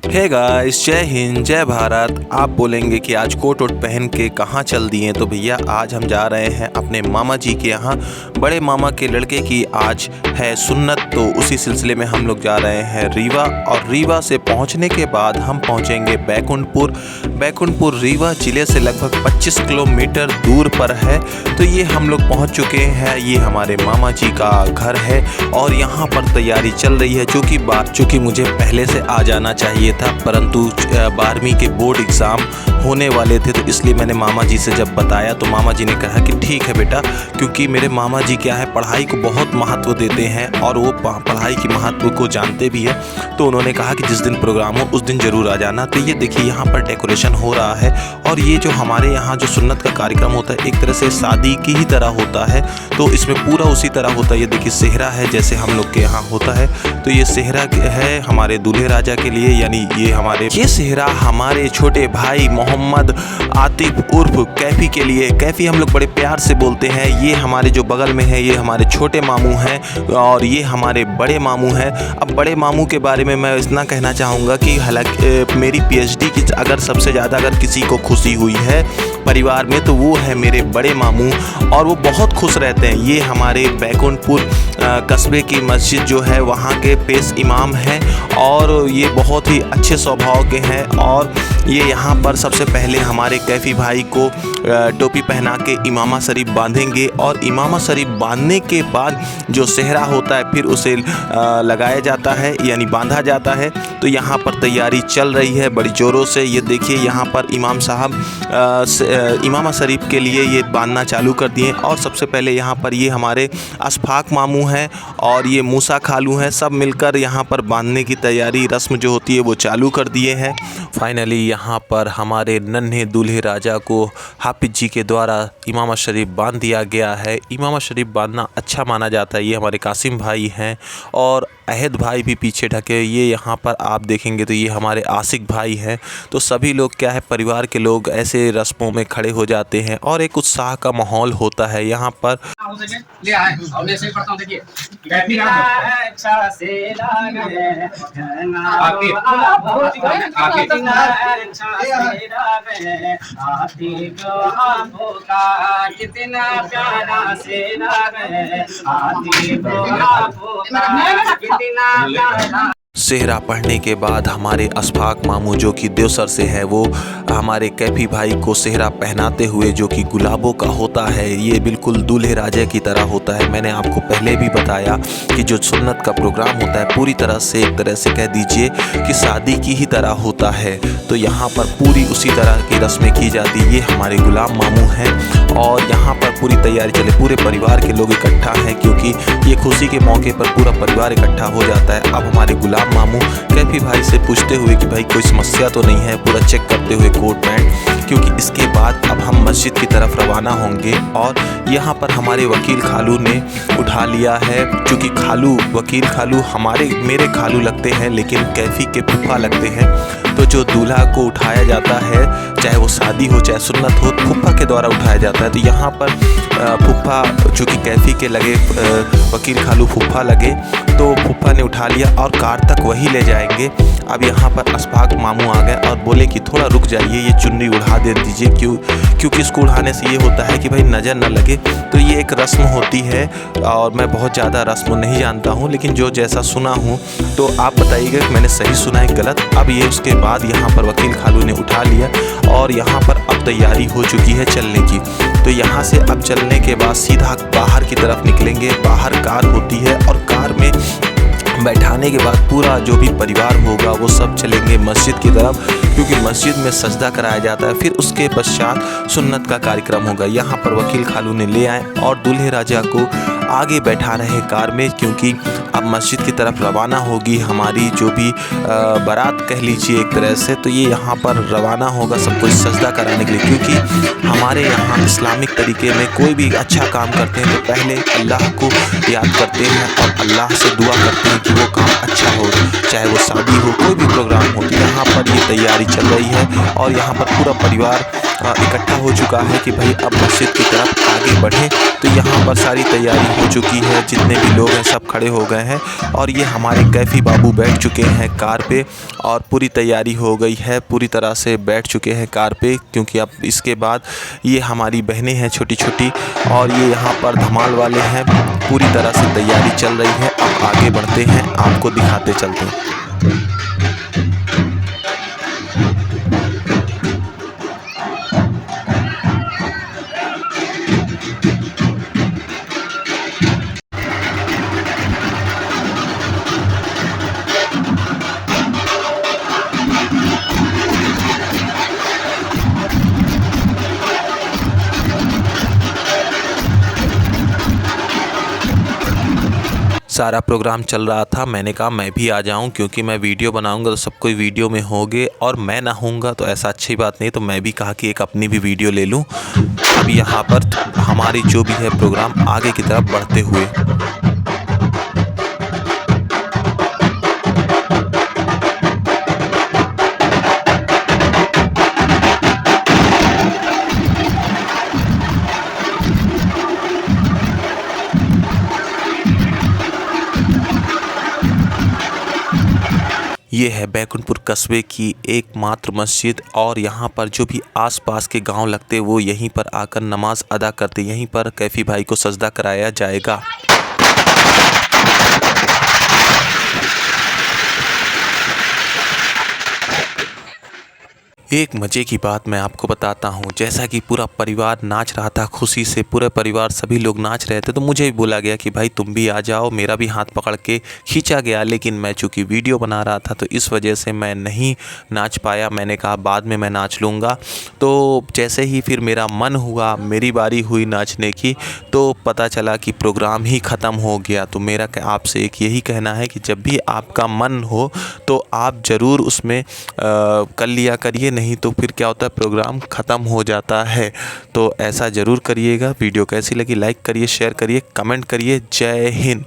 Hey guys, जय हिंद जय भारत। आप बोलेंगे कि आज कोट वोट पहन के कहाँ चल दिए, तो भैया आज हम जा रहे हैं अपने मामा जी के यहाँ। बड़े मामा के लड़के की आज है सुन्नत, तो उसी सिलसिले में हम लोग जा रहे हैं रीवा। और रीवा से पहुँचने के बाद हम पहुँचेंगे बैकुंठपुर। बैकुंठपुर रीवा ज़िले से लगभग 25 किलोमीटर दूर पर है। तो ये हम लोग पहुँच चुके हैं। ये हमारे मामा जी का घर है और यहाँ पर तैयारी चल रही है, चूँकि मुझे पहले से आ जाना चाहिए था, परंतु 12वीं के बोर्ड एग्ज़ाम होने वाले थे। तो इसलिए मैंने मामा जी से जब बताया तो मामा जी ने कहा कि ठीक है बेटा, क्योंकि मेरे मामा जी क्या है, पढ़ाई को बहुत महत्व देते हैं और वो पढ़ाई की महत्व को जानते भी हैं। तो उन्होंने कहा कि जिस दिन प्रोग्राम हो उस दिन ज़रूर आ जाना। तो ये देखिए यहाँ पर डेकोरेशन हो रहा है और ये जो हमारे यहाँ जो सुन्नत का कार्यक्रम होता है एक तरह से शादी की ही तरह होता है। तो इसमें पूरा उसी तरह होता है। ये देखिए सेहरा है, जैसे हम लोग के यहाँ होता है। तो ये सेहरा है हमारे दूल्हे राजा के लिए, यानी ये सेहरा हमारे छोटे भाई मोहम्मद आतिफ उर्फ कैफी के लिए। कैफी हम लोग बड़े प्यार से बोलते हैं। ये हमारे जो बगल में है ये हमारे छोटे मामू हैं और ये हमारे बड़े मामू हैं। अब बड़े मामू के बारे में मैं इतना कहना चाहूँगा कि हालांकि मेरी पीएचडी की अगर सबसे ज़्यादा अगर किसी को खुशी हुई है परिवार में तो वो है मेरे बड़े मामू, और वो बहुत खुश रहते हैं। ये हमारे बैकुंठपुर कस्बे की मस्जिद जो है वहाँ के पेश इमाम हैं और ये बहुत ही अच्छे स्वभाव के हैं। और ये यहाँ पर सबसे पहले हमारे कैफी भाई को टोपी पहना के इमामा शरीफ बांधेंगे और इमामा शरीफ बांधने के बाद जो सेहरा होता है फिर उसे लगाया जाता है, यानी बांधा जाता है। तो यहाँ पर तैयारी चल रही है बड़ी ज़ोरों से। ये देखिए यहाँ पर इमाम साहब इमामा शरीफ के लिए ये बांधना चालू कर दिए। और सबसे पहले यहाँ पर ये हमारे अशफाक मामू हैं और ये मूसा खालू हैं, सब मिलकर यहाँ पर बांधने की तैयारी रस्म जो होती है वो चालू कर दिए हैं। फाइनली यहाँ पर हमारे नन्हे दूल्हे राजा को हाफिज जी के द्वारा इमामा शरीफ बांध दिया गया है। इमामा शरीफ बांधना अच्छा माना जाता है। ये हमारे कासिम भाई हैं और अहद भाई भी पीछे ढके। ये यहाँ पर आप देखेंगे तो ये हमारे आशिक भाई हैं। तो सभी लोग क्या है, परिवार के लोग ऐसे रस्मों में खड़े हो जाते हैं और एक उत्साह का माहौल होता है यहाँ पर। सेहरा पढ़ने के बाद हमारे अशफाक मामू जो कि देवसर से है, वो हमारे कैफी भाई को सेहरा पहनाते हुए, जो कि गुलाबों का होता है, ये बिल्कुल दूल्हे राजा की तरह होता है। मैंने आपको पहले भी बताया कि जो सुन्नत का प्रोग्राम होता है पूरी तरह से एक तरह से कह दीजिए कि शादी की ही तरह होता है। तो यहाँ पर पूरी उसी तरह की रस्में की जाती है। ये हमारे गुलाम मामू हैं और यहाँ पर पूरी तैयारी चले, पूरे परिवार के लोग इकट्ठा हैं क्योंकि ये खुशी के मौके पर पूरा परिवार इकट्ठा हो जाता है। अब हमारे गुलाम मामू कैफी भाई से पूछते हुए कि भाई कोई समस्या तो नहीं है, पूरा चेक करते हुए कोट पैंट, क्योंकि इसके बाद अब हम मस्जिद की तरफ रवाना होंगे। और यहाँ पर हमारे वकील खालू ने उठा लिया है, क्योंकि खालू वकील खालू मेरे खालू लगते हैं लेकिन कैफी के फूफा लगते हैं। तो जो दूल्हा को उठाया जाता है, चाहे वो शादी हो चाहे सुन्नत हो, फूफा के द्वारा उठाया जाता है। तो यहाँ पर फूफा जो कि कैफी के लगे, वकील खालू फूफा लगे, तो फूफा ने उठा लिया और कार तक वही ले जाएंगे। अब यहाँ पर अशफाक मामू आ गए और बोले कि थोड़ा रुक जाइए, ये चुन्नी उड़ा दे दीजिए, क्योंकि इसको उड़ाने से ये होता है कि भाई नज़र न लगे। तो ये एक रस्म होती है और मैं बहुत ज़्यादा रस्म नहीं जानता हूँ, लेकिन जो जैसा सुना हूँ तो आप बताइएगा कि मैंने सही सुना है गलत। अब ये उसके बाद यहाँ पर वकील खालू ने उठा लिया और यहाँ पर अब तैयारी हो चुकी है चलने की। तो यहाँ से अब चलने के बाद सीधा बाहर की तरफ निकलेंगे। बाहर कार होती है और कार में बैठाने के बाद पूरा जो भी परिवार होगा वो सब चलेंगे मस्जिद की तरफ, क्योंकि मस्जिद में सजदा कराया जाता है। फिर उसके पश्चात सुन्नत का कार्यक्रम होगा। यहाँ पर वकील खालू ने ले आए और दूल्हे राजा को आगे बैठा रहे कार में, क्योंकि अब मस्जिद की तरफ रवाना होगी हमारी जो भी बारात कह लीजिए एक तरह से। तो ये यहाँ पर रवाना होगा सब कुछ सजदा कराने के लिए, क्योंकि हमारे यहाँ इस्लामिक तरीके में कोई भी अच्छा काम करते हैं तो पहले अल्लाह को याद करते हैं और अल्लाह से दुआ करते हैं कि वो काम अच्छा हो, चाहे वो शादी हो कोई भी प्रोग्राम हो। तो यहाँ पर ये तैयारी चल रही है और यहाँ पर पूरा परिवार इकट्ठा हो चुका है कि भाई अब मस्जिद की तरफ आगे बढ़ें। तो यहाँ पर सारी तैयारी हो चुकी है, जितने भी लोग हैं सब खड़े हो गए हैं और ये हमारे कैफ़ी बाबू बैठ चुके हैं कार पे और पूरी तैयारी हो गई है, पूरी तरह से बैठ चुके हैं कार पे, क्योंकि अब इसके बाद ये हमारी बहनें हैं छोटी छोटी और ये यहाँ पर धमाल वाले हैं। पूरी तरह से तैयारी चल रही है। अब आगे बढ़ते हैं, आपको दिखाते चलते हैं। सारा प्रोग्राम चल रहा था, मैंने कहा मैं भी आ जाऊं, क्योंकि मैं वीडियो बनाऊंगा तो सब कोई वीडियो में होंगे और मैं ना होऊंगा तो ऐसा अच्छी बात नहीं। तो मैं भी कहा कि एक अपनी भी वीडियो ले लूं। अब यहाँ पर हमारी जो भी है प्रोग्राम आगे की तरफ बढ़ते हुए। ये है बैकुंठपुर कस्बे की एकमात्र मस्जिद और यहाँ पर जो भी आसपास के गांव लगते वो यहीं पर आकर नमाज अदा करते। यहीं पर कैफ़ी भाई को सजदा कराया जाएगा। एक मज़े की बात मैं आपको बताता हूँ, जैसा कि पूरा परिवार नाच रहा था खुशी से, पूरा परिवार सभी लोग नाच रहे थे, तो मुझे भी बोला गया कि भाई तुम भी आ जाओ। मेरा भी हाथ पकड़ के खींचा गया, लेकिन मैं चूँकि वीडियो बना रहा था तो इस वजह से मैं नहीं नाच पाया। मैंने कहा बाद में मैं नाच लूँगा। तो जैसे ही फिर मेरा मन हुआ, मेरी बारी हुई नाचने की, तो पता चला कि प्रोग्राम ही ख़त्म हो गया। तो मेरा आपसे एक यही कहना है कि जब भी आपका मन हो तो आप ज़रूर उसमें कर लिया करिए, नहीं तो फिर क्या होता है प्रोग्राम ख़त्म हो जाता है। तो ऐसा ज़रूर करिएगा। वीडियो कैसी लगी लाइक करिए, शेयर करिए, कमेंट करिए। जय हिंद।